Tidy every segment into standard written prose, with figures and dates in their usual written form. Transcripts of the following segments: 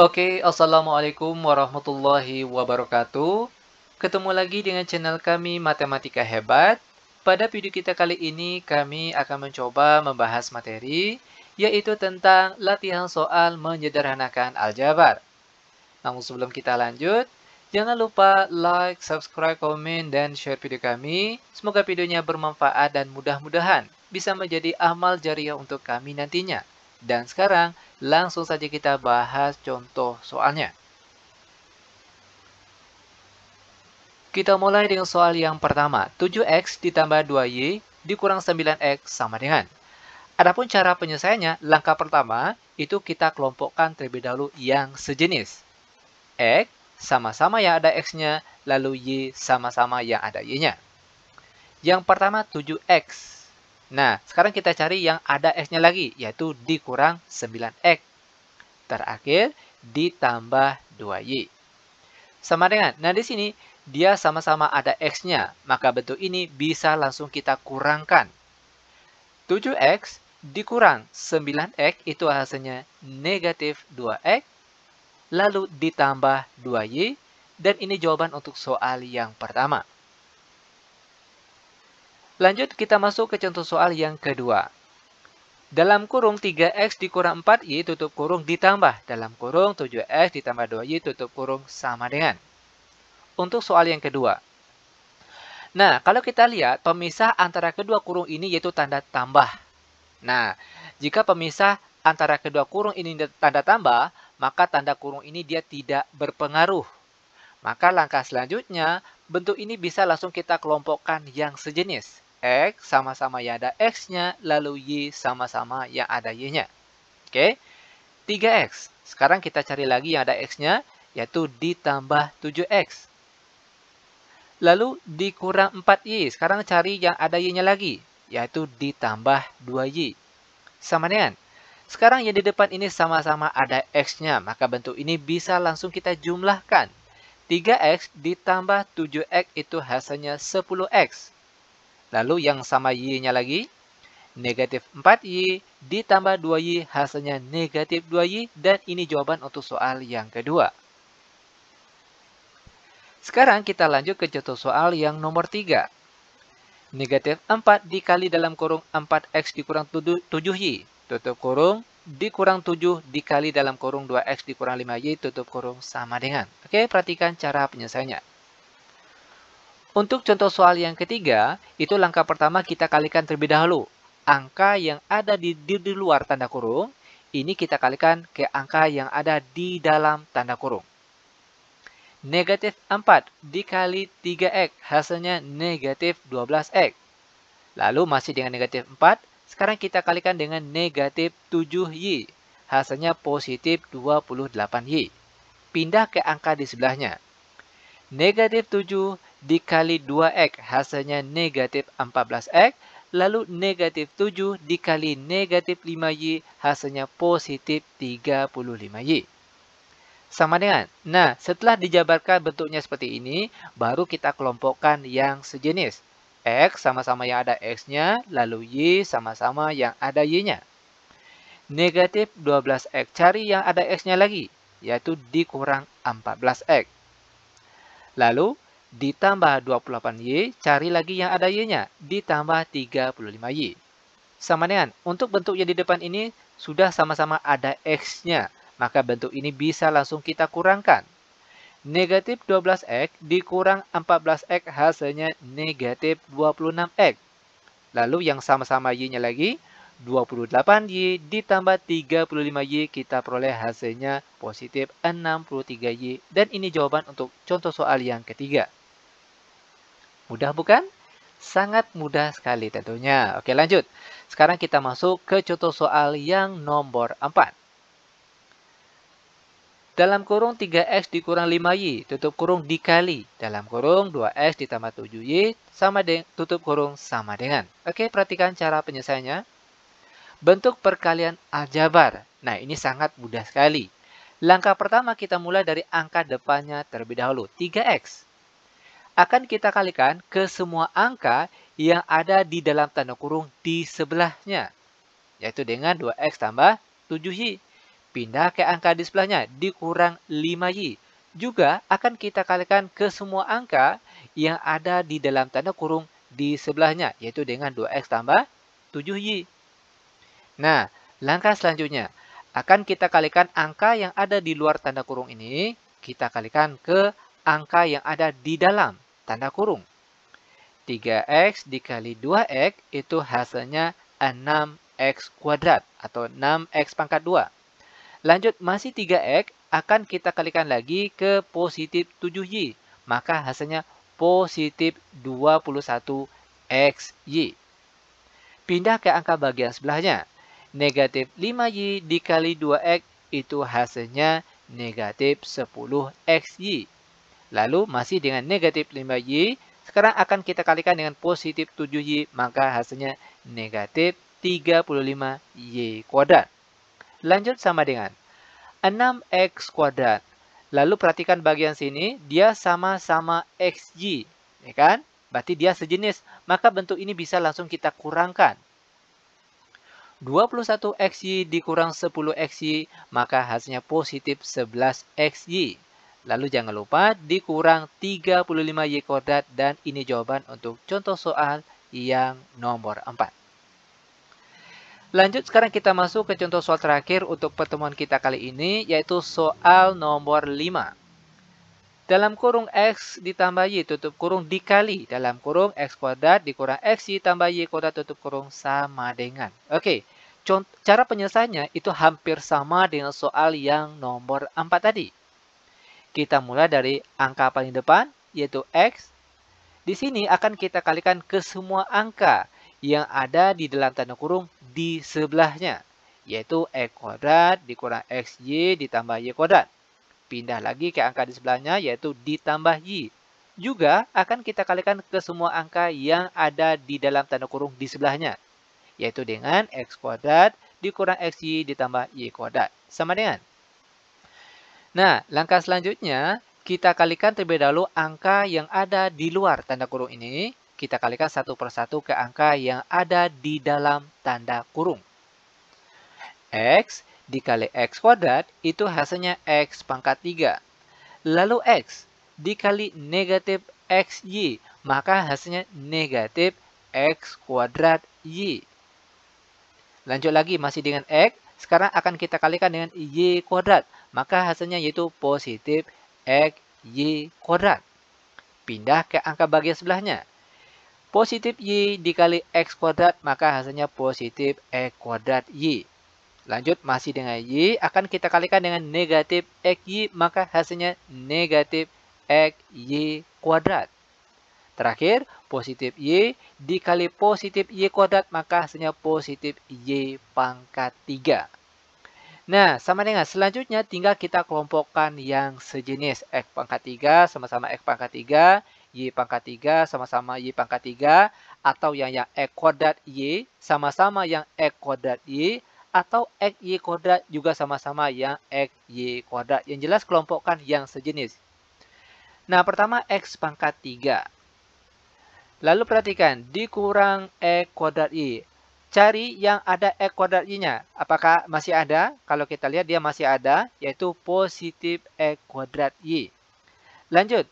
Oke, Assalamualaikum warahmatullahi wabarakatuh. Ketemu lagi dengan channel kami Matematika Hebat. Pada video kita kali ini, kami akan mencoba membahas materi, yaitu tentang latihan soal menyederhanakan aljabar. Namun sebelum kita lanjut, jangan lupa like, subscribe, komen, dan share video kami. Semoga videonya bermanfaat dan mudah-mudahan bisa menjadi amal jariah untuk kami nantinya. Dan sekarang, langsung saja kita bahas contoh soalnya. Kita mulai dengan soal yang pertama. 7x ditambah 2y dikurang 9x sama dengan. Adapun cara penyelesaiannya, langkah pertama itu kita kelompokkan terlebih dahulu yang sejenis. X sama-sama yang ada x-nya, lalu y sama-sama yang ada y-nya. Yang pertama 7x. Nah, sekarang kita cari yang ada x-nya lagi, yaitu dikurang 9x. Terakhir, ditambah 2y. Sama dengan, nah di sini, dia sama-sama ada x-nya, maka bentuk ini bisa langsung kita kurangkan. 7x dikurang 9x itu hasilnya negatif 2x, lalu ditambah 2y, dan ini jawaban untuk soal yang pertama. Lanjut, kita masuk ke contoh soal yang kedua. Dalam kurung 3x dikurang 4y tutup kurung ditambah dalam kurung 7x ditambah 2y tutup kurung sama dengan. Untuk soal yang kedua. Nah, kalau kita lihat pemisah antara kedua kurung ini yaitu tanda tambah. Nah, jika pemisah antara kedua kurung ini tanda tambah, maka tanda kurung ini dia tidak berpengaruh. Maka langkah selanjutnya, bentuk ini bisa langsung kita kelompokkan yang sejenis. X sama-sama yang ada X-nya, lalu Y sama-sama yang ada Y-nya. Oke, 3X. Sekarang kita cari lagi yang ada X-nya, yaitu ditambah 7X. Lalu dikurang 4Y. Sekarang cari yang ada Y-nya lagi, yaitu ditambah 2Y. Sama dengan. Sekarang yang di depan ini sama-sama ada X-nya, maka bentuk ini bisa langsung kita jumlahkan. 3x ditambah 7x itu hasilnya 10x. Lalu yang sama y-nya lagi, negatif 4y ditambah 2y hasilnya negatif 2y, dan ini jawaban untuk soal yang kedua. Sekarang kita lanjut ke contoh soal yang nomor 3. Negatif 4 dikali dalam kurung 4x dikurang 7y, tutup kurung, dikurang 7 dikali dalam kurung 2x dikurang 5y tutup kurung sama dengan. Oke, perhatikan cara penyelesaiannya. Untuk contoh soal yang ketiga, itu langkah pertama kita kalikan terlebih dahulu. Angka yang ada di luar tanda kurung, ini kita kalikan ke angka yang ada di dalam tanda kurung. Negatif 4 dikali 3x, hasilnya negatif 12x. Lalu masih dengan negatif 4, sekarang kita kalikan dengan negatif 7y. Hasilnya positif 28y. Pindah ke angka di sebelahnya. Negatif 7 dikali 2x, hasilnya negatif 14x. Lalu negatif 7 dikali negatif 5y, hasilnya positif 35y. Sama dengan. Nah, setelah dijabarkan bentuknya seperti ini, baru kita kelompokkan yang sejenis. X sama-sama yang ada X-nya, lalu Y sama-sama yang ada Y-nya. Negatif 12X, cari yang ada X-nya lagi, yaitu dikurang 14X. Lalu, ditambah 28Y, cari lagi yang ada Y-nya, ditambah 35Y. Sama dengan, untuk bentuk yang di depan ini, sudah sama-sama ada X-nya, maka bentuk ini bisa langsung kita kurangkan. Negatif 12x dikurang 14x hasilnya negatif 26x. Lalu yang sama-sama y-nya lagi, 28y ditambah 35y, kita peroleh hasilnya positif 63y. Dan ini jawaban untuk contoh soal yang ketiga. Mudah bukan? Sangat mudah sekali tentunya. Oke, lanjut. Sekarang kita masuk ke contoh soal yang nomor 4. Dalam kurung 3x dikurang 5y, tutup kurung dikali. Dalam kurung 2x ditambah 7y, sama dengan tutup kurung sama dengan. Oke, perhatikan cara penyelesaiannya. Bentuk perkalian aljabar. Nah, ini sangat mudah sekali. Langkah pertama kita mulai dari angka depannya terlebih dahulu, 3x. Akan kita kalikan ke semua angka yang ada di dalam tanda kurung di sebelahnya, yaitu dengan 2x tambah 7y. Pindah ke angka di sebelahnya, dikurang 5Y. Juga akan kita kalikan ke semua angka yang ada di dalam tanda kurung di sebelahnya, yaitu dengan 2X tambah 7Y. Nah, langkah selanjutnya, akan kita kalikan angka yang ada di luar tanda kurung ini, kita kalikan ke angka yang ada di dalam tanda kurung. 3X dikali 2X itu hasilnya 6X kuadrat atau 6X pangkat 2. Lanjut, masih 3X akan kita kalikan lagi ke positif 7Y. Maka hasilnya positif 21XY. Pindah ke angka bagian sebelahnya. Negatif 5Y dikali 2X itu hasilnya negatif 10XY. Lalu masih dengan negatif 5Y, sekarang akan kita kalikan dengan positif 7Y, maka hasilnya negatif 35Y kuadrat. Lanjut sama dengan 6X kuadrat. Lalu perhatikan bagian sini, dia sama-sama XY, ya kan? Berarti dia sejenis, maka bentuk ini bisa langsung kita kurangkan. 21XY dikurang 10XY, maka hasilnya positif 11XY. Lalu jangan lupa dikurang 35Y kuadrat, dan ini jawaban untuk contoh soal yang nomor 4. Lanjut, sekarang kita masuk ke contoh soal terakhir untuk pertemuan kita kali ini, yaitu soal nomor 5. Dalam kurung X ditambah Y tutup kurung dikali dalam kurung X kuadrat dikurang XY tambah Y kuadrat tutup kurung sama dengan. Oke, cara penyelesaiannya itu hampir sama dengan soal yang nomor 4 tadi. Kita mulai dari angka paling depan, yaitu X. Di sini akan kita kalikan ke semua angka yang ada di dalam tanda kurung di sebelahnya, yaitu X kuadrat dikurang XY ditambah Y kuadrat. Pindah lagi ke angka di sebelahnya, yaitu ditambah Y. Juga akan kita kalikan ke semua angka yang ada di dalam tanda kurung di sebelahnya, yaitu dengan X kuadrat dikurang XY ditambah Y kuadrat. Sama dengan. Nah, langkah selanjutnya, kita kalikan terlebih dahulu angka yang ada di luar tanda kurung ini. Kita kalikan satu persatu ke angka yang ada di dalam tanda kurung. X dikali X kuadrat itu hasilnya X pangkat 3. Lalu X dikali negatif XY, maka hasilnya negatif X kuadrat Y. Lanjut lagi masih dengan X, sekarang akan kita kalikan dengan Y kuadrat, maka hasilnya yaitu positif XY kuadrat. Pindah ke angka bagian sebelahnya. Positif Y dikali X kuadrat, maka hasilnya positif X kuadrat Y. Lanjut, masih dengan Y, akan kita kalikan dengan negatif XY, maka hasilnya negatif XY kuadrat. Terakhir, positif Y dikali positif Y kuadrat, maka hasilnya positif Y pangkat 3. Nah, sama dengan selanjutnya tinggal kita kelompokkan yang sejenis. X pangkat 3 sama-sama X pangkat 3, Y pangkat 3 sama-sama Y pangkat 3, atau yang X kuadrat Y sama-sama yang X kuadrat Y, atau XY kuadrat juga sama-sama yang XY kuadrat. Yang jelas kelompokkan yang sejenis. Nah, pertama X pangkat 3. Lalu perhatikan, dikurang X kuadrat Y. Cari yang ada X kuadrat Y-nya. Apakah masih ada? Kalau kita lihat dia masih ada, yaitu positif X kuadrat Y. Lanjut,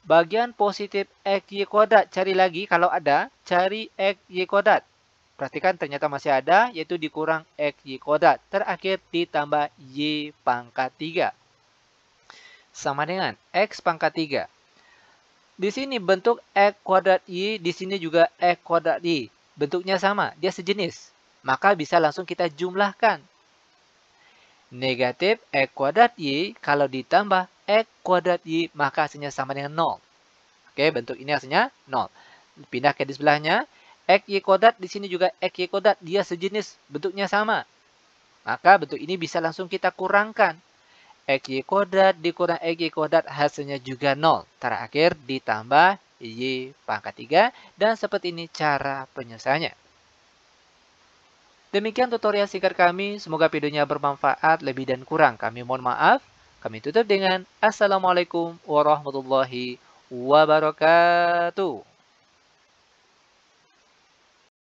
bagian positif XY kuadrat. Cari lagi, kalau ada, cari XY kuadrat. Perhatikan ternyata masih ada, yaitu dikurang XY kuadrat. Terakhir ditambah Y pangkat 3. Sama dengan X pangkat 3. Di sini bentuk X kuadrat Y, di sini juga X kuadrat Y. Bentuknya sama, dia sejenis. Maka bisa langsung kita jumlahkan. Negatif X kuadrat Y, kalau ditambah X kuadrat Y, maka hasilnya sama dengan 0. Oke, bentuk ini hasilnya 0. Pindah ke di sebelahnya. XY kuadrat di sini juga XY kuadrat, dia sejenis, bentuknya sama. Maka bentuk ini bisa langsung kita kurangkan. XY kuadrat dikurang XY kuadrat hasilnya juga 0. Terakhir ditambah Y pangkat 3, dan seperti ini cara penyelesaiannya. Demikian tutorial singkat kami, semoga videonya bermanfaat, lebih dan kurang kami mohon maaf. Kami tutup dengan Assalamualaikum warahmatullahi wabarakatuh.